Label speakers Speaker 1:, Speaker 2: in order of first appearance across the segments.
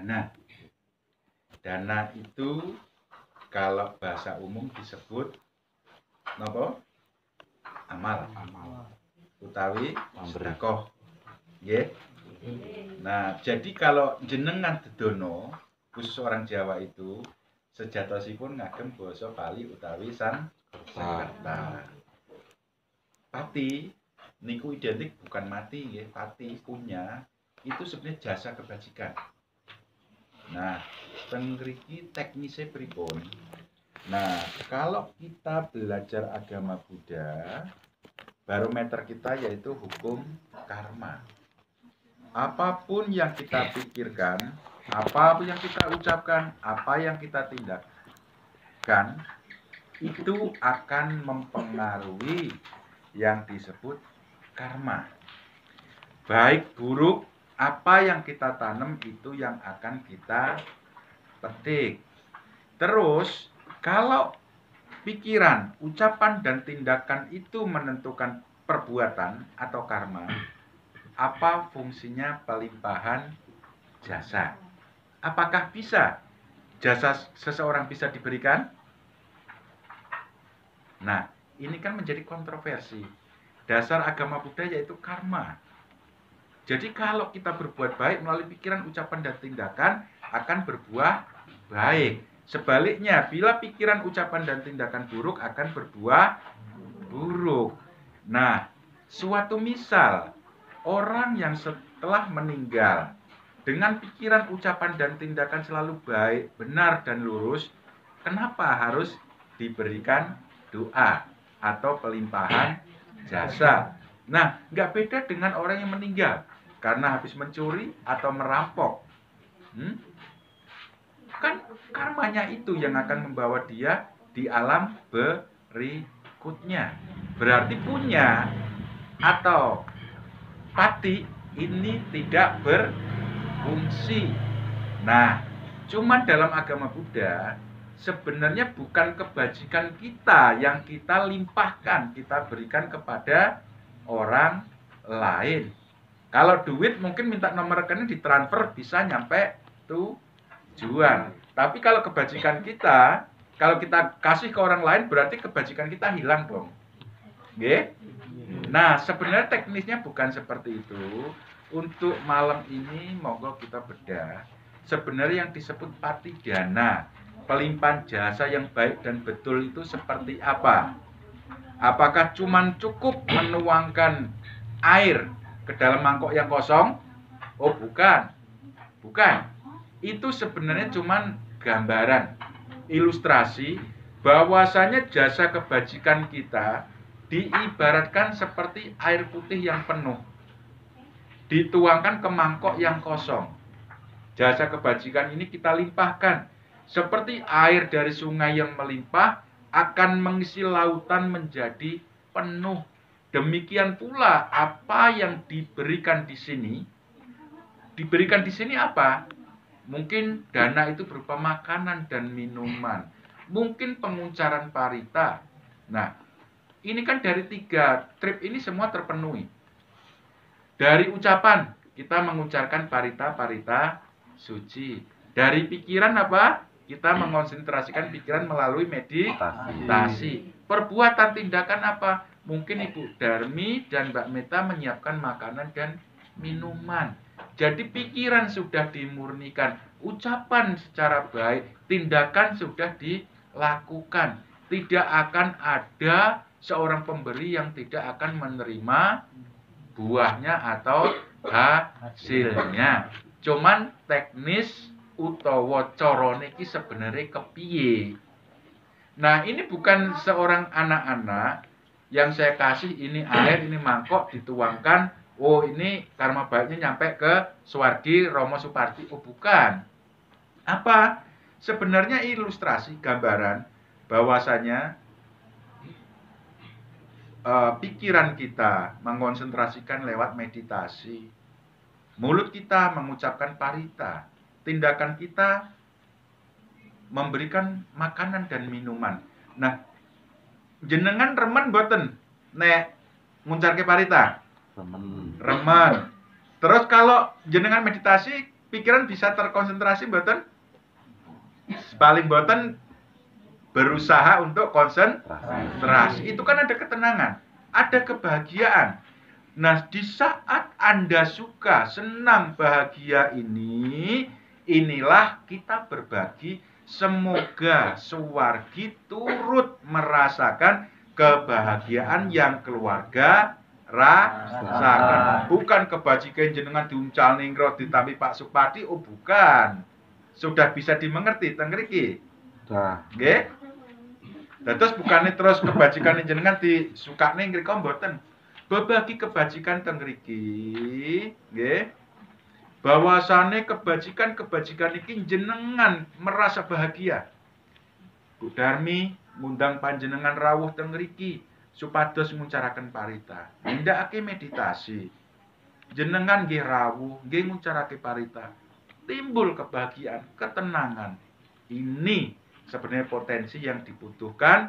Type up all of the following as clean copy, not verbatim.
Speaker 1: dana. Dana itu kalau bahasa umum disebut napa? Amal. Utawi sedekah. Nggih. Nah, jadi kalau jenengan dedono, khusus orang Jawa itu sejatosipun ngagem basa Bali utawi sang Sakerta. Pati niku identik bukan mati nggih, pati punya itu sebenarnya jasa kebajikan. Nah, teng mriki teknisnya pripun? Nah, kalau kita belajar agama Buddha, barometer kita yaitu hukum karma. Apapun yang kita pikirkan, apapun yang kita ucapkan, apa yang kita tindakan, itu akan mempengaruhi yang disebut karma. Baik buruk, apa yang kita tanam itu yang akan kita petik. Terus, kalau pikiran, ucapan, dan tindakan itu menentukan perbuatan atau karma, apa fungsinya pelimpahan jasa? Apakah bisa jasa seseorang bisa diberikan? Nah, ini kan menjadi kontroversi. Dasar agama Buddha yaitu karma. Jadi kalau kita berbuat baik melalui pikiran, ucapan, dan tindakan akan berbuah baik. Sebaliknya, bila pikiran, ucapan, dan tindakan buruk akan berbuah buruk. Nah, suatu misal, orang yang setelah meninggal dengan pikiran, ucapan, dan tindakan selalu baik, benar, dan lurus, kenapa harus diberikan doa atau pelimpahan jasa? Nah, nggak beda dengan orang yang meninggal karena habis mencuri atau merampok. Kan karmanya itu yang akan membawa dia di alam berikutnya. Berarti punya atau pati ini tidak berfungsi. Nah, cuman dalam agama Buddha sebenarnya bukan kebajikan kita yang kita limpahkan, kita berikan kepada orang lain. Kalau duit mungkin minta nomor rekening ditransfer bisa nyampe tujuan. Tapi kalau kebajikan kita, kalau kita kasih ke orang lain berarti kebajikan kita hilang dong. Nggih? Nah, sebenarnya teknisnya bukan seperti itu. Untuk malam ini monggo kita bedah. Sebenarnya yang disebut patidana, pelimpahan jasa yang baik dan betul itu seperti apa? Apakah cuman cukup menuangkan air ke dalam mangkok yang kosong? Oh, bukan. Bukan. Itu sebenarnya cuman gambaran, ilustrasi bahwasanya jasa kebajikan kita diibaratkan seperti air putih yang penuh. Dituangkan ke mangkok yang kosong. Jasa kebajikan ini kita limpahkan. Seperti air dari sungai yang melimpah akan mengisi lautan menjadi penuh. Demikian pula apa yang diberikan di sini. Diberikan di sini apa? Mungkin dana itu berupa makanan dan minuman. Mungkin penguncaran parita. Nah, ini kan dari 3 trip ini semua terpenuhi. Dari ucapan, kita mengucapkan parita-parita suci. Dari pikiran apa? Kita mengonsentrasikan pikiran melalui meditasi. Perbuatan tindakan apa? Mungkin Ibu Darmi dan Mbak Meta menyiapkan makanan dan minuman. Jadi pikiran sudah dimurnikan, ucapan secara baik, tindakan sudah dilakukan. Tidak akan ada seorang pemberi yang tidak akan menerima buahnya atau hasilnya. Cuman teknis utawa carane iki sebenarnya kepiye. Nah, ini bukan seorang anak-anak yang saya kasih ini air, ini mangkok dituangkan, oh ini karma baiknya nyampe ke Swargi Romo Suparti. Oh bukan. Apa? Sebenarnya ilustrasi gambaran bahwasanya pikiran kita mengonsentrasikan lewat meditasi. Mulut kita mengucapkan parita. Tindakan kita memberikan makanan dan minuman. Nah, jenengan remen boten nek nguncalke parita? Remen. Terus kalau jenengan meditasi pikiran bisa terkonsentrasi mboten? Paling mboten berusaha untuk konsentrasi. Itu kan ada ketenangan, ada kebahagiaan. Nah, di saat Anda suka, senang, bahagia ini, inilah kita berbagi. Semoga suwargi turut merasakan kebahagiaan yang keluarga rasakan. Bukan kebajikan jenengan diuncal ningro ditampi Pak Supadi, oh bukan. Sudah bisa dimengerti teng mriki. Nggih. Terus bukannya terus kebajikan jenengan disukane ngrika mboten. Berbagi kebajikan teng mriki, nggih. Bahwasane kebajikan iki jenengan merasa bahagia. Bu Darmi ngundang panjenengan rawuh teng mriki supados nguncaraken parita. Nindakake meditasi. Jenengan nggih rawuh, nggih nguncaraken parita. Timbul kebahagiaan, ketenangan. Ini sebenarnya potensi yang dibutuhkan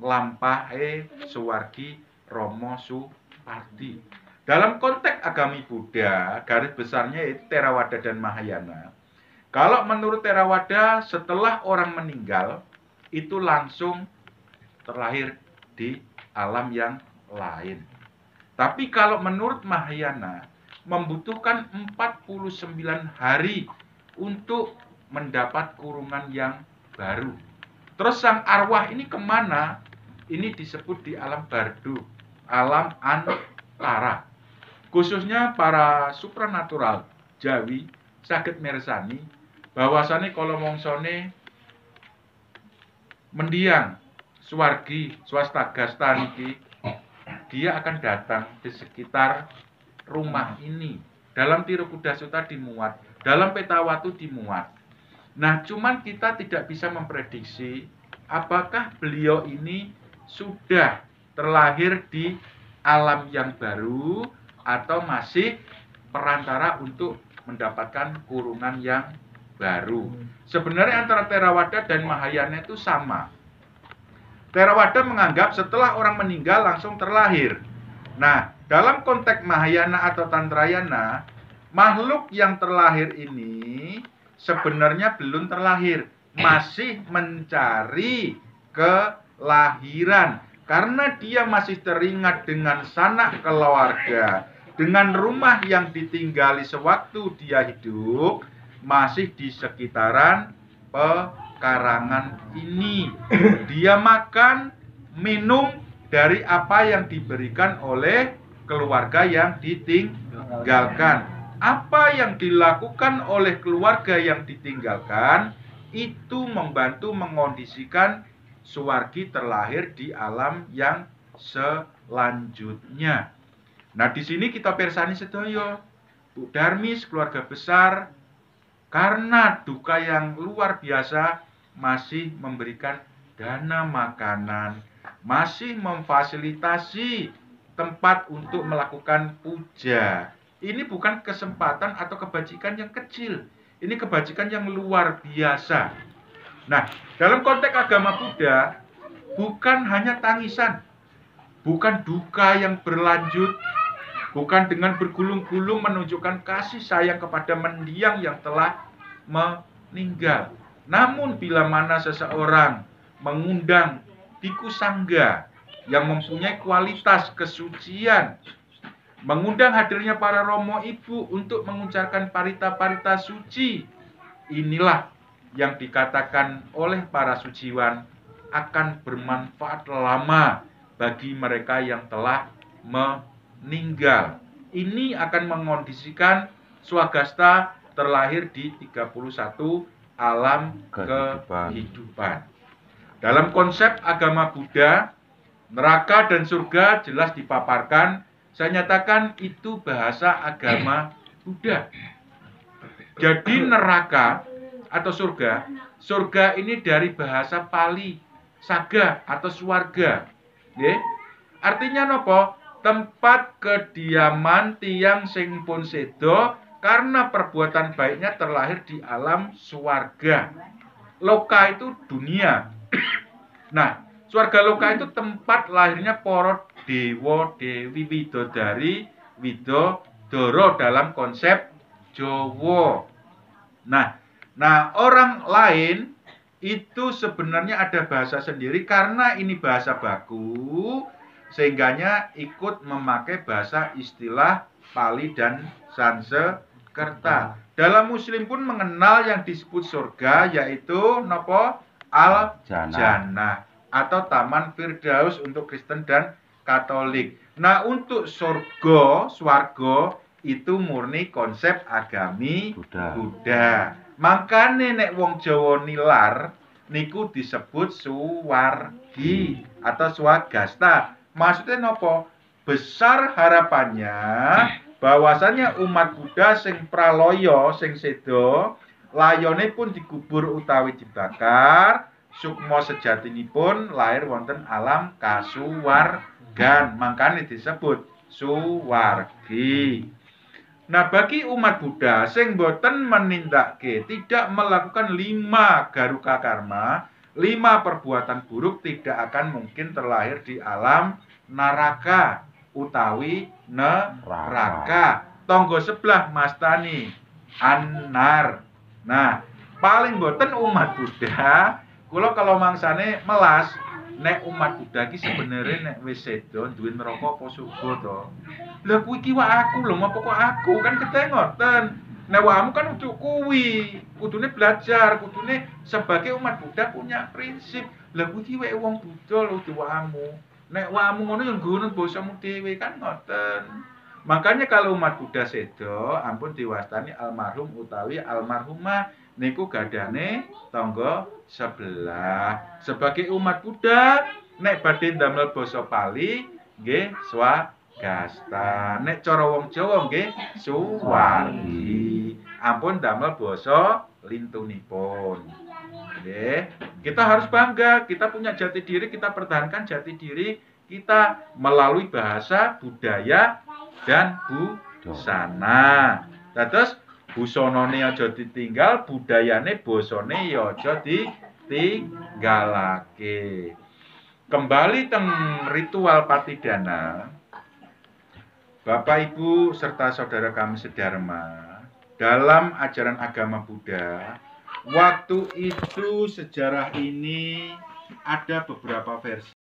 Speaker 1: nglampahe suwargi Rama Supardi. Dalam konteks agami Buddha, garis besarnya itu Theravada dan Mahayana. Kalau menurut Theravada, setelah orang meninggal, itu langsung terlahir di alam yang lain. Tapi kalau menurut Mahayana, membutuhkan 49 hari untuk mendapat kurungan yang baru. Terus sang arwah ini kemana? Ini disebut di alam bardu, alam antara. Khususnya para supranatural Jawi saged mirsani bahwasane kala mongsone mendiang suwargi swastagasta niki, dia akan datang di sekitar rumah ini. Dalam Tirukuda Sutta dimuat, dalam Petawatu dimuat. Nah, cuman kita tidak bisa memprediksi apakah beliau ini sudah terlahir di alam yang baru atau masih perantara untuk mendapatkan kurungan yang baru. Sebenarnya antara Theravada dan Mahayana itu sama. Theravada menganggap setelah orang meninggal langsung terlahir. Nah, dalam konteks Mahayana atau Tantrayana, makhluk yang terlahir ini sebenarnya belum terlahir, masih mencari kelahiran. Karena dia masih teringat dengan sanak keluarga, dengan rumah yang ditinggali sewaktu dia hidup, masih di sekitaran pekarangan ini. Dia makan, minum dari apa yang diberikan oleh keluarga yang ditinggalkan. Apa yang dilakukan oleh keluarga yang ditinggalkan, itu membantu mengondisikan suwargi terlahir di alam yang selanjutnya. Nah, di sini kita persani sedaya. Bu Darmi keluarga besar karena duka yang luar biasa masih memberikan dana makanan, masih memfasilitasi tempat untuk melakukan puja. Ini bukan kesempatan atau kebajikan yang kecil. Ini kebajikan yang luar biasa. Nah, dalam konteks agama Buddha, bukan hanya tangisan, bukan duka yang berlanjut, bukan dengan bergulung-gulung menunjukkan kasih sayang kepada mendiang yang telah meninggal. Namun bila mana seseorang mengundang biku sangga yang mempunyai kualitas kesucian, mengundang hadirnya para romo ibu untuk mengucapkan parita-parita suci, inilah yang dikatakan oleh para suciwan akan bermanfaat lama bagi mereka yang telah meninggal. Ini akan mengondisikan swagasta terlahir di 31 alam kehidupan. Dalam konsep agama Buddha, neraka dan surga jelas dipaparkan. Saya nyatakan itu bahasa agama Buddha. Jadi neraka atau surga, surga ini dari bahasa Pali, saga atau swarga. Nggih. Artinya nopo? Tempat kediaman tiang sing pun sedo karena perbuatan baiknya terlahir di alam swarga. Loka itu dunia. Nah, swarga loka itu tempat lahirnya para dewa, dewi, widodari, widodara dalam konsep Jawa. Nah, orang lain itu sebenarnya ada bahasa sendiri karena ini bahasa baku, sehingganya ikut memakai bahasa istilah Pali dan Sanskerta. Dalam Muslim pun mengenal yang disebut surga, yaitu nopo al-jannah atau taman Firdaus untuk Kristen dan Katolik. Nah, untuk surga, swarga itu murni konsep agami Buddha. Makane nek wong Jawa nilar niku disebut suwargi atau swagasta. Maksudnya nopo? Besar harapannya bahwasanya umat Buddha sing praloyo sing sedo layone pun dikubur utawi dibakar, sukma sejatinipun lahir wonten alam kasuwargan. Makanya disebut suwargi. Nah, bagi umat Buddha sing boten menindake, tidak melakukan 5 garuka karma, 5 perbuatan buruk, tidak akan mungkin terlahir di alam naraka utawi neraka. Tonggo sebelah mastani anar. Nah, paling boten umat Buddha, kula kalau mangsane melas nek umat Buddha ki sebenarnya nek wis sedo duwe neraka apa surga to. Lah kuwi ki wak aku lho, apa kok aku kan kethe ngoten. Nek wakmu kan untuk kuwi, kudune belajar, kudune sebagai umat Buddha punya prinsip. Lah kuwi ki wek wong Buddha lho diwamu. Nek wakmu ngono ya nggono basamu dhewe kan ngoten. Makanya kalau umat Buddha sedo, ampun diwastani almarhum utawi almarhumah niku gadane tangga sebelah. Sebagai umat Buddha, nek badhe ndamel basa Pali nggih swagasta. Nek cara wong Jawa nggih suwargi. Ampun damel basa lintunipun. Nggih, kita harus bangga, kita punya jati diri, kita pertahankan jati diri kita melalui bahasa, budaya dan busana. Terus busanane aja ditinggal, budayane basane ya aja ditinggalake. Kembali teng ritual patidana, Bapak Ibu serta saudara kami sedharma, dalam ajaran agama Buddha, waktu itu sejarah ini ada beberapa versi.